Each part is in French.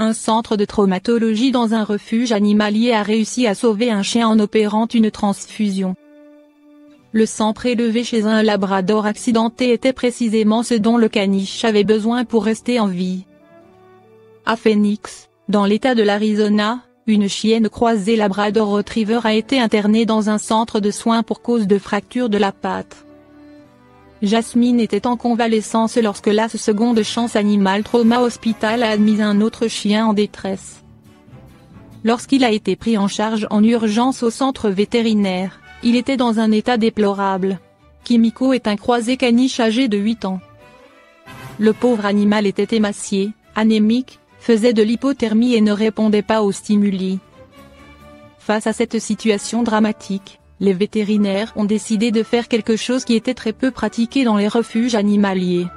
Un centre de traumatologie dans un refuge animalier a réussi à sauver un chien en opérant une transfusion. Le sang prélevé chez un labrador accidenté était précisément ce dont le caniche avait besoin pour rester en vie. À Phoenix, dans l'État de l'Arizona, une chienne croisée labrador retriever a été internée dans un centre de soins pour cause de fracture de la patte. Jasmine était en convalescence lorsque la seconde chance Animal Trauma Hospital a admis un autre chien en détresse. Lorsqu'il a été pris en charge en urgence au centre vétérinaire, il était dans un état déplorable. Kimiko est un croisé caniche âgé de 8 ans. Le pauvre animal était émacié, anémique, faisait de l'hypothermie et ne répondait pas aux stimuli. Face à cette situation dramatique, les vétérinaires ont décidé de faire quelque chose qui était très peu pratiqué dans les refuges animaliers.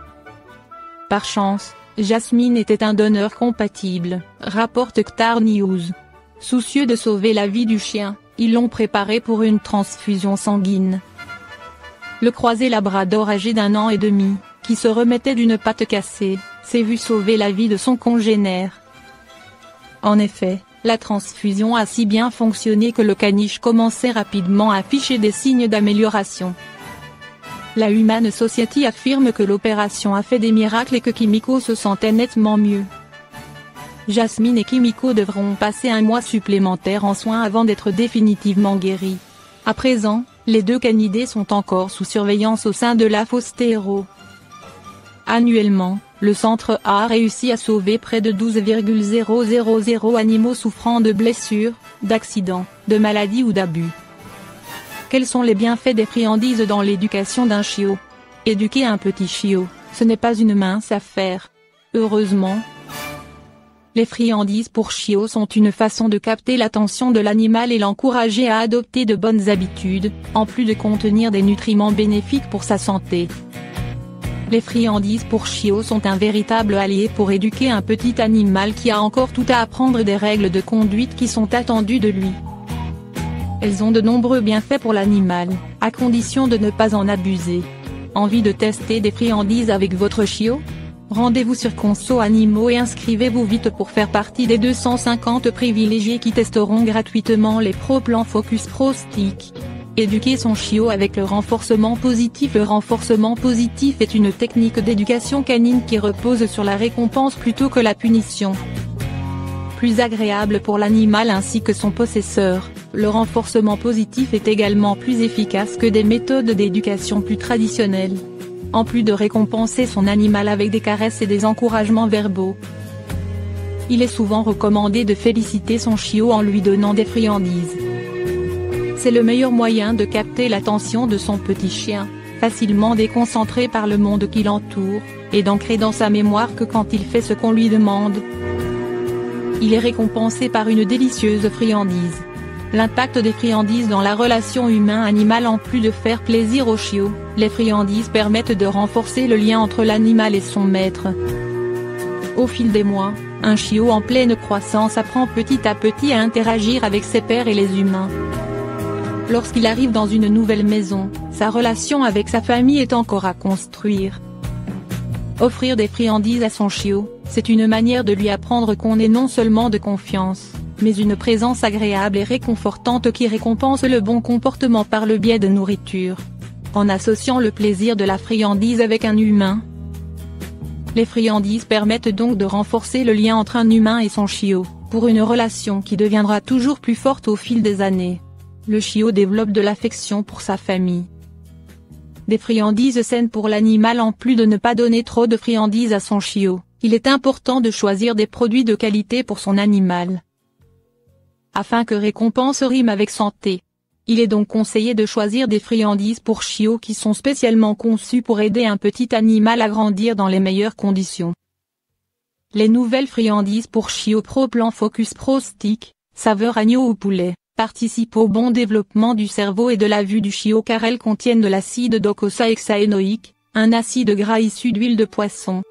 Par chance, Jasmine était un donneur compatible, rapporte Star News. Soucieux de sauver la vie du chien, ils l'ont préparé pour une transfusion sanguine. Le croisé labrador âgé d'1 an et demi, qui se remettait d'une patte cassée, s'est vu sauver la vie de son congénère. En effet, la transfusion a si bien fonctionné que le caniche commençait rapidement à afficher des signes d'amélioration. La Humane Society affirme que l'opération a fait des miracles et que Kimiko se sentait nettement mieux. Jasmine et Kimiko devront passer 1 mois supplémentaire en soins avant d'être définitivement guéris. À présent, les 2 canidés sont encore sous surveillance au sein de la fosse Terreau. Annuellement, le centre a réussi à sauver près de 12,000 animaux souffrant de blessures, d'accidents, de maladies ou d'abus. Quels sont les bienfaits des friandises dans l'éducation d'un chiot? Éduquer un petit chiot, ce n'est pas une mince affaire. Heureusement, les friandises pour chiots sont une façon de capter l'attention de l'animal et l'encourager à adopter de bonnes habitudes, en plus de contenir des nutriments bénéfiques pour sa santé. Les friandises pour chiots sont un véritable allié pour éduquer un petit animal qui a encore tout à apprendre des règles de conduite qui sont attendues de lui. Elles ont de nombreux bienfaits pour l'animal, à condition de ne pas en abuser. Envie de tester des friandises avec votre chiot? Rendez-vous sur Conso Animaux et inscrivez-vous vite pour faire partie des 250 privilégiés qui testeront gratuitement les Pro Plan Focus Pro Stick. Éduquer son chiot avec le renforcement positif. Le renforcement positif est une technique d'éducation canine qui repose sur la récompense plutôt que la punition. Plus agréable pour l'animal ainsi que son possesseur, le renforcement positif est également plus efficace que des méthodes d'éducation plus traditionnelles. En plus de récompenser son animal avec des caresses et des encouragements verbaux, il est souvent recommandé de féliciter son chiot en lui donnant des friandises. C'est le meilleur moyen de capter l'attention de son petit chien, facilement déconcentré par le monde qui l'entoure, et d'ancrer dans sa mémoire que quand il fait ce qu'on lui demande, il est récompensé par une délicieuse friandise. L'impact des friandises dans la relation humain-animal. En plus de faire plaisir au chiot, les friandises permettent de renforcer le lien entre l'animal et son maître. Au fil des mois, un chiot en pleine croissance apprend petit à petit à interagir avec ses pairs et les humains. Lorsqu'il arrive dans une nouvelle maison, sa relation avec sa famille est encore à construire. Offrir des friandises à son chiot, c'est une manière de lui apprendre qu'on est non seulement de confiance, mais une présence agréable et réconfortante qui récompense le bon comportement par le biais de nourriture. En associant le plaisir de la friandise avec un humain, les friandises permettent donc de renforcer le lien entre un humain et son chiot, pour une relation qui deviendra toujours plus forte au fil des années. Le chiot développe de l'affection pour sa famille. Des friandises saines pour l'animal. En plus de ne pas donner trop de friandises à son chiot, il est important de choisir des produits de qualité pour son animal, afin que récompense rime avec santé. Il est donc conseillé de choisir des friandises pour chiots qui sont spécialement conçues pour aider un petit animal à grandir dans les meilleures conditions. Les nouvelles friandises pour chiots Pro Plan Focus Pro Stick, saveur agneau ou poulet, participent au bon développement du cerveau et de la vue du chiot car elles contiennent de l'acide docosahexaénoïque, un acide gras issu d'huile de poisson.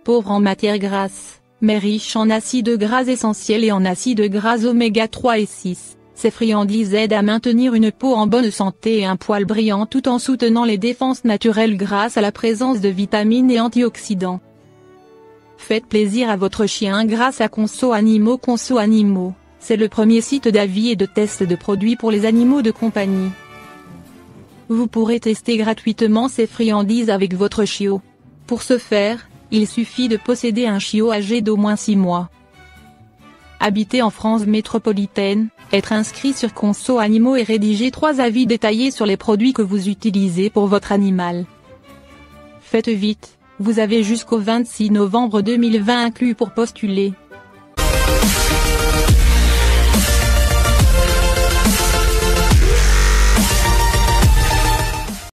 Pauvre en matières grasses, mais riche en acides gras essentiels et en acides gras oméga 3 et 6, ces friandises aident à maintenir une peau en bonne santé et un poil brillant tout en soutenant les défenses naturelles grâce à la présence de vitamines et antioxydants. Faites plaisir à votre chien grâce à Conso Animaux. Conso Animaux, c'est le premier site d'avis et de test de produits pour les animaux de compagnie. Vous pourrez tester gratuitement ces friandises avec votre chiot. Pour ce faire, il suffit de posséder un chiot âgé d'au moins 6 mois. Habiter en France métropolitaine, être inscrit sur Conso Animaux et rédiger 3 avis détaillés sur les produits que vous utilisez pour votre animal. Faites vite, vous avez jusqu'au 26 novembre 2020 inclus pour postuler.